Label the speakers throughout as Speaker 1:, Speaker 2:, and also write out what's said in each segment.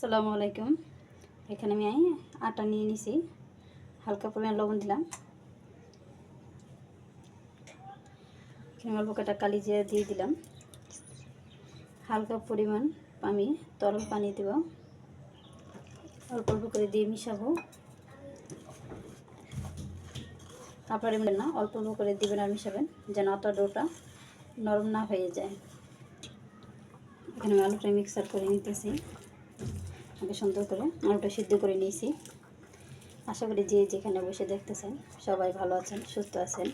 Speaker 1: আসসালামু আলাইকুম। এখানে আমি আটা নিয়ে নিছি, হালকা পরিমাণ লবণ দিলাম, এখানে অল্প কটা কালি জিরা দিয়ে দিলাম, হালকা পরিমাণ আমি তরল পানি দেব, অল্প অল্প করে দিয়ে মিশাবো। আপনারা না অল্প অল্প করে দিবেন আর মিশাবেন, যেন আটা ডোটা নরম না হয়ে যায়। এখানে আমি আলুটা মিক্সার করে নিতেছি, আগে সুন্দর করে আলুটা সিদ্ধ করে নিয়েছি। আশা করি যে যেখানে বসে দেখতেছেন সবাই ভালো আছেন, সুস্থ আছেন।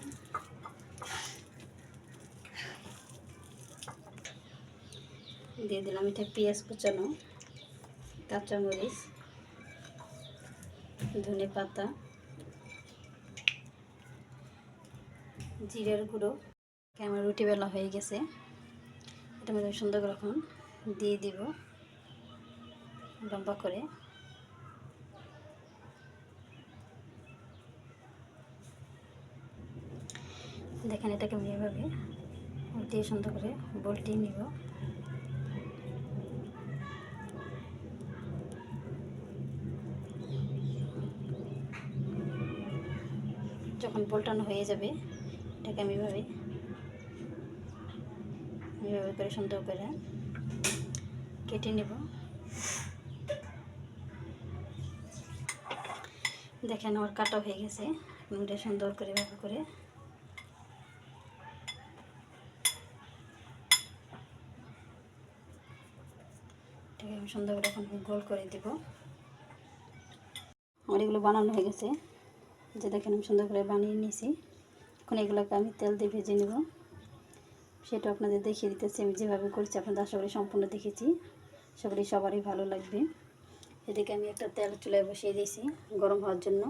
Speaker 1: দিয়ে দিলাম এটা পেঁয়াজ কুচানো, কাঁচামরিচ, ধনে পাতা, জিরার গুঁড়ো। আমার রুটি বেলা হয়ে গেছে, এটা মধ্যে সুন্দর করে এখন দিয়ে দিব লম্বা করে। দেখেন এটাকে আমি এভাবে দিয়ে সুন্দর করে বলটিয়ে নিব। যখন বলটানো হয়ে যাবে এটাকে আমি এভাবে করে সুন্দর করে কেটে নেব। দেখেন আমার কাটা হয়ে গেছে, এটা সুন্দর করে এভাবে করে এটাকে আমি সুন্দর করে এখন গোল করে দেব। আমার এগুলো বানানো হয়ে গেছে, যে দেখেন আমি সুন্দর করে বানিয়ে নিয়েছি। এখন এগুলোকে আমি তেল দিয়ে ভেজে নেব, সেটা আপনাদের দেখিয়ে দিতেছি। আমি যেভাবে করছি আপনাদের আশা করি সম্পূর্ণ দেখেছি, সেগুলি সবারই ভালো লাগবে। এদিকে আমি একটা তেল চুলায় বসিয়ে দিয়েছি গরম হওয়ার জন্য।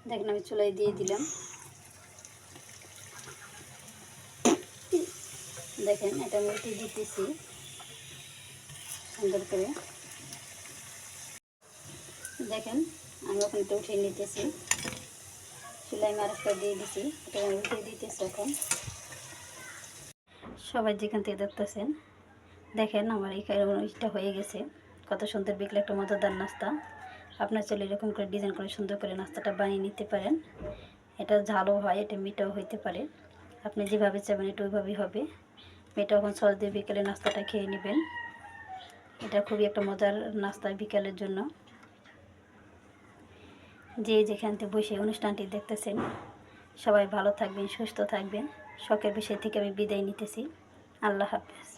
Speaker 1: দেখেন আমি চুলায় দিয়ে দিলাম, দেখেন এটা আমি উঠিয়ে দিতেছি সুন্দর করে। দেখেন আমি ওখানে তো উঠিয়ে নিতেছি, চুলায় আমি আরেকটা দিয়ে দিছি, এটা আমি উঠিয়ে দিতেছি। এখন সবাই যেখান থেকে দেখতেছেন দেখেন আমার এইটা হয়ে গেছে। কত সুন্দর বিকেলে একটা মজাদার নাস্তা। আপনার চলে এরকম করে ডিজাইন করে সুন্দর করে নাস্তাটা বানিয়ে নিতে পারেন। এটা ঝালও হয়, এটা মিঠাও হইতে পারে, আপনি যেভাবে চাবেন এটা ওইভাবেই হবে। এটা এখন সস দিয়ে বিকেলে নাস্তাটা খেয়ে নেবেন। এটা খুবই একটা মজার নাস্তা বিকেলের জন্য। যে যেখান থেকে বসে অনুষ্ঠানটি দেখতেছেন সবাই ভালো থাকবেন, সুস্থ থাকবেন। শখের বিষয় থেকে আমি বিদায় নিতেছি। আল্লাহ হাফেজ।